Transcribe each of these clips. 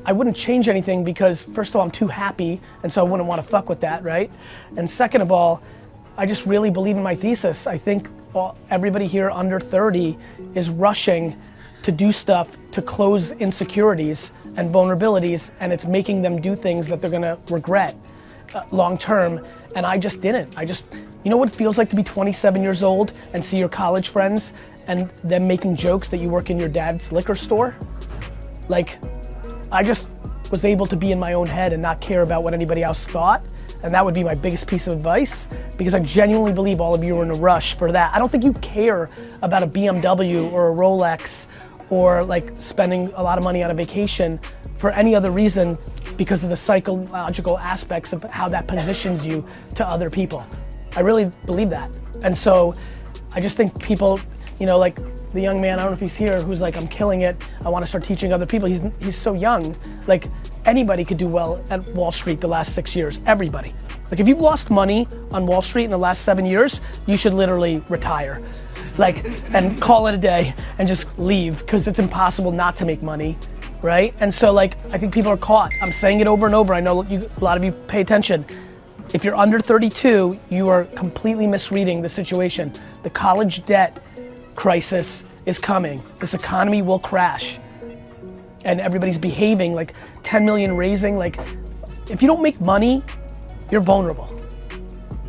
I wouldn't change anything because first of all, I'm too happy, and so I wouldn't want to fuck with that, right? And second of all, I just really believe in my thesis. I think everybody here under 30 is rushing to do stuff to close insecurities and vulnerabilities, and it's making them do things that they're gonna regret long term, and I just didn't. You know what it feels like to be 27 years old and see your college friends and them making jokes that you work in your dad's liquor store? Like, I just was able to be in my own head and not care about what anybody else thought, and that would be my biggest piece of advice, because I genuinely believe all of you are in a rush for that. I don't think you care about a BMW or a Rolex or like spending a lot of money on a vacation for any other reason because of the psychological aspects of how that positions you to other people. I really believe that. And so I just think people, you know, like the young man, I don't know if he's here, who's like, I'm killing it, I want to start teaching other people. He's so young. Like, anybody could do well at Wall Street the last 6 years, everybody. Like, if you've lost money on Wall Street in the last 7 years, you should literally retire. Like, and call it a day and just leave, because it's impossible not to make money, right? And so like, I think people are caught. I'm saying it over and over. I know a lot of you pay attention. If you're under 32, you are completely misreading the situation. The college debt crisis is coming. This economy will crash. And everybody's behaving like 10 million raising. Like, if you don't make money, you're vulnerable.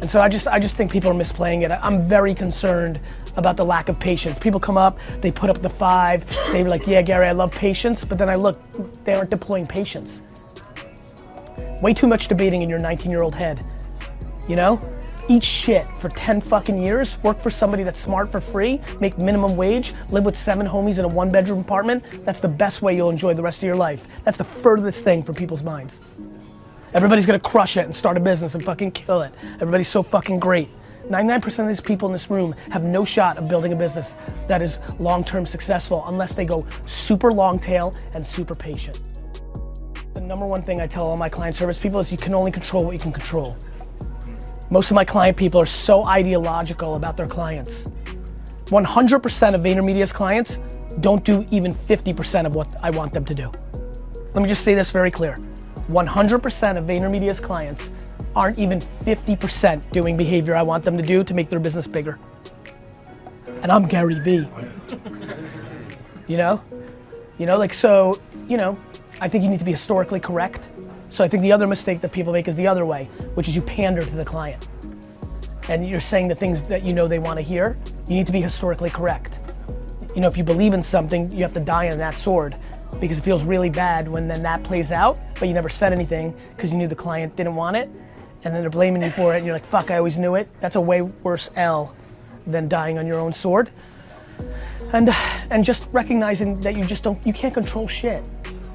And so I just think people are misplaying it. I'm very concerned about the lack of patience. People come up, they put up the 5, they're like, yeah, Gary, I love patience, but then I look, they aren't deploying patience. Way too much debating in your 19-year-old head, you know? Eat shit for 10 fucking years, work for somebody that's smart for free, make minimum wage, live with 7 homies in a 1-bedroom apartment. That's the best way you'll enjoy the rest of your life. That's the furthest thing from people's minds. Everybody's gonna crush it and start a business and fucking kill it. Everybody's so fucking great. 99% of these people in this room have no shot of building a business that is long-term successful unless they go super long tail and super patient. The number one thing I tell all my client service people is you can only control what you can control. Most of my client people are so ideological about their clients. 100% of VaynerMedia's clients don't do even 50% of what I want them to do. Let me just say this very clear. 100% of VaynerMedia's clients aren't even 50% doing behavior I want them to do to make their business bigger. And I'm Gary V. You know, like, so, you know, I think you need to be historically correct. So I think the other mistake that people make is the other way, which is you pander to the client. And you're saying the things that you know they want to hear. You need to be historically correct. You know, if you believe in something, you have to die on that sword, because it feels really bad when then that plays out, but you never said anything because you knew the client didn't want it, and then they're blaming you for it, and you're like, fuck, I always knew it. That's a way worse L than dying on your own sword. And just recognizing that you can't control shit.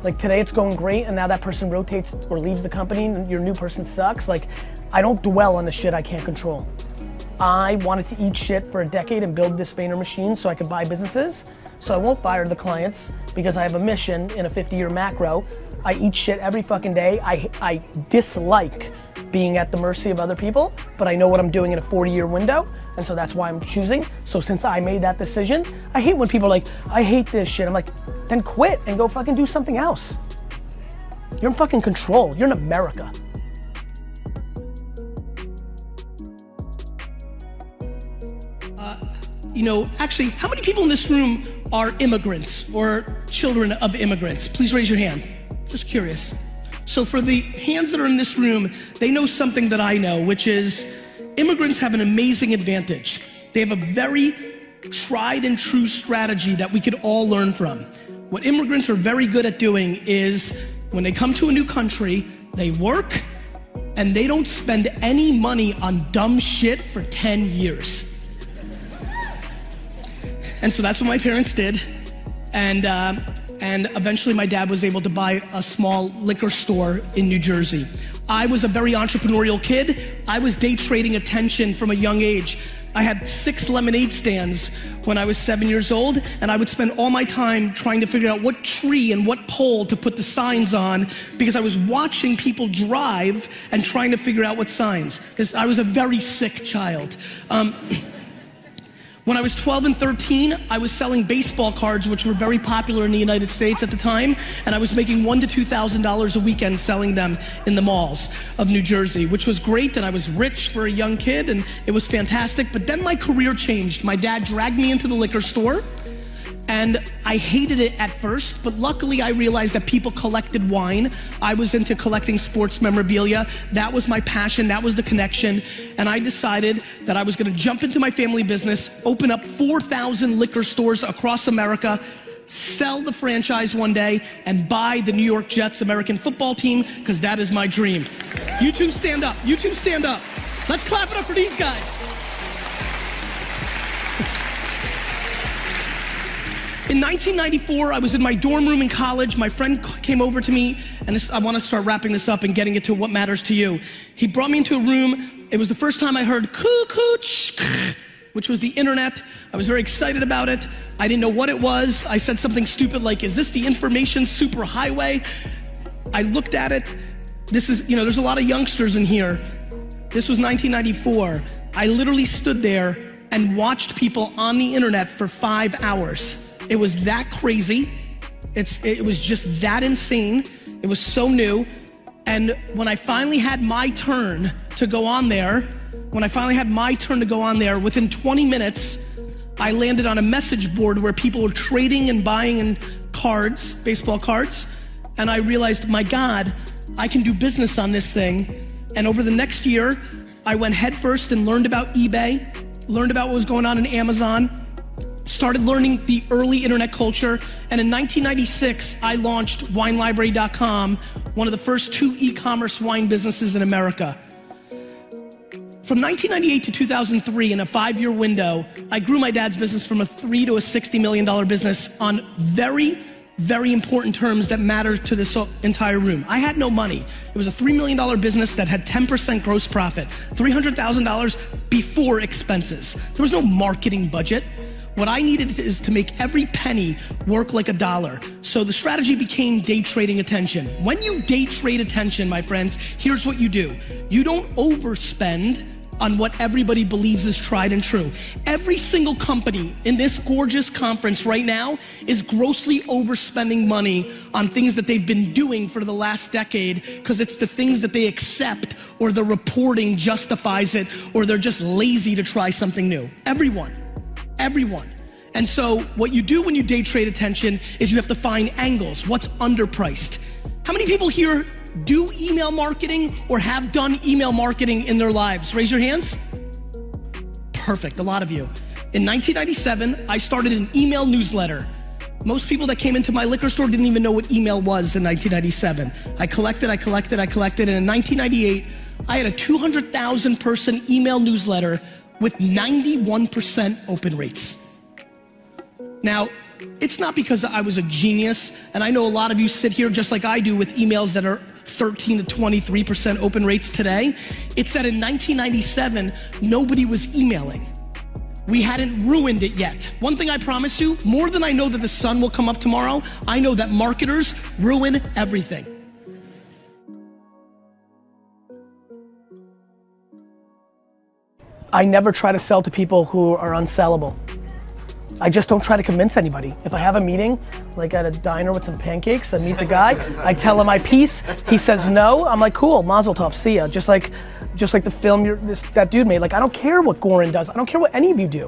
Like, today it's going great, and now that person rotates or leaves the company and your new person sucks. Like, I don't dwell on the shit I can't control. I wanted to eat shit for a decade and build this Vayner machine so I could buy businesses. So I won't fire the clients because I have a mission in a 50-year macro. I eat shit every fucking day. I dislike being at the mercy of other people, but I know what I'm doing in a 40-year window, and so that's why I'm choosing. So since I made that decision, I hate when people are like, I hate this shit. I'm like, then quit and go fucking do something else. You're in fucking control. You're in America. You know, actually, how many people in this room are immigrants or children of immigrants? Please raise your hand. Just curious. So for the hands that are in this room, they know something that I know, which is immigrants have an amazing advantage. They have a very tried and true strategy that we could all learn from. What immigrants are very good at doing is when they come to a new country, they work and they don't spend any money on dumb shit for 10 years. And so that's what my parents did. And eventually my dad was able to buy a small liquor store in New Jersey. I was a very entrepreneurial kid. I was day trading attention from a young age. I had 6 lemonade stands when I was 7 years old, and I would spend all my time trying to figure out what tree and what pole to put the signs on, because I was watching people drive and trying to figure out what signs, because I was a very sick child. When I was 12 and 13, I was selling baseball cards, which were very popular in the United States at the time, and I was making $1,000 to $2,000 a weekend selling them in the malls of New Jersey, which was great, and I was rich for a young kid, and it was fantastic. But then my career changed. My dad dragged me into the liquor store, and I hated it at first, but luckily I realized that people collected wine. I was into collecting sports memorabilia. That was my passion, that was the connection. And I decided that I was gonna jump into my family business, open up 4,000 liquor stores across America, sell the franchise one day, and buy the New York Jets American football team, because that is my dream. You two stand up, you two stand up. Let's clap it up for these guys. In 1994, I was in my dorm room in college. My friend came over to me, and I want to start wrapping this up and getting it to what matters to you. He brought me into a room. It was the first time I heard coo-coo-ch, which was the internet. I was very excited about it. I didn't know what it was. I said something stupid like, is this the information superhighway? I looked at it. This is, there's a lot of youngsters in here. This was 1994. I literally stood there and watched people on the internet for 5 hours. It was that crazy. It was just that insane. It was so new. And when I finally had my turn to go on there, within 20 minutes, I landed on a message board where people were trading and buying in cards, baseball cards. And I realized, my God, I can do business on this thing. And over the next year, I went headfirst and learned about eBay, learned about what was going on in Amazon, started learning the early internet culture, and in 1996, I launched WineLibrary.com, one of the first 2 e-commerce wine businesses in America. From 1998 to 2003, in a 5-year window, I grew my dad's business from a $3 to a $60 million business on very, very important terms that matter to this entire room. I had no money. It was a $3 million business that had 10% gross profit, $300,000 before expenses. There was no marketing budget. What I needed is to make every penny work like a dollar. So the strategy became day trading attention. When you day trade attention, my friends, here's what you do. You don't overspend on what everybody believes is tried and true. Every single company in this gorgeous conference right now is grossly overspending money on things that they've been doing for the last decade, because it's the things that they accept, or the reporting justifies it, or they're just lazy to try something new. Everyone. And so what you do when you day trade attention is you have to find angles. What's underpriced? How many people here do email marketing or have done email marketing in their lives? Raise your hands. Perfect, a lot of you. In 1997, I started an email newsletter. Most people that came into my liquor store didn't even know what email was in 1997. I collected, and in 1998, I had a 200,000 person email newsletter with 91% open rates. Now, it's not because I was a genius, and I know a lot of you sit here just like I do with emails that are 13 to 23% open rates today. It's that in 1997, nobody was emailing. We hadn't ruined it yet. One thing I promise you, more than I know that the sun will come up tomorrow, I know that marketers ruin everything. I never try to sell to people who are unsellable. I just don't try to convince anybody. If I have a meeting, like at a diner with some pancakes, I meet the guy, I tell him my piece, he says no, I'm like, cool, mazel tov, see ya. Just like the film that dude made. Like, I don't care what Goran does. I don't care what any of you do.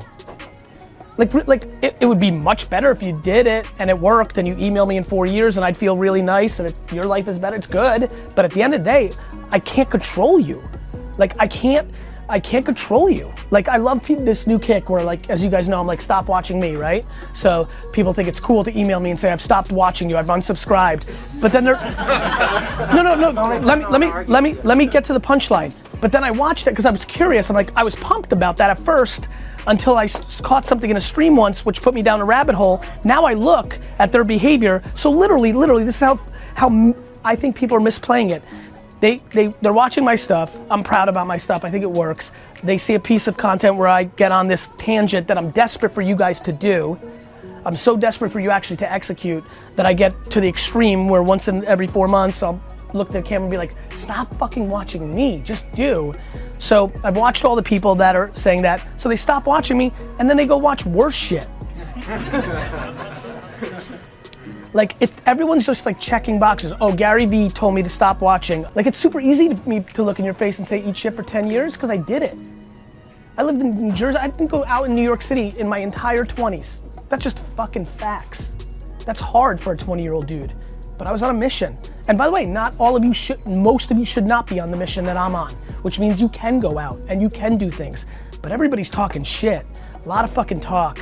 It would be much better if you did it and it worked and you email me in 4 years and I'd feel really nice and if your life is better, it's good. But at the end of the day, I can't control you. I can't control you. I love this new kick where, as you guys know, I'm like, stop watching me, right? So people think it's cool to email me and say, I've stopped watching you, I've unsubscribed. But then they're, no, let me get to the punchline. But then I watched it because I was curious. I was pumped about that at first until I caught something in a stream once, which put me down a rabbit hole. Now I look at their behavior. So literally, this is how I think people are misplaying it. They're watching my stuff. I'm proud about my stuff. I think it works. They see a piece of content where I get on this tangent that I'm desperate for you guys to do. I'm so desperate for you actually to execute that I get to the extreme where once in every 4 months I'll look at the camera and be like, stop fucking watching me, just do. So I've watched all the people that are saying that, so they stop watching me, and then they go watch worse shit. Like, if everyone's just like checking boxes, oh, Gary Vee told me to stop watching. Like, it's super easy to me to look in your face and say eat shit for 10 years, because I did it. I lived in New Jersey, I didn't go out in New York City in my entire 20s. That's just fucking facts. That's hard for a 20-year-old dude. But I was on a mission. And by the way, not all of you should, most of you should not be on the mission that I'm on, which means you can go out and you can do things. But everybody's talking shit. A lot of fucking talk.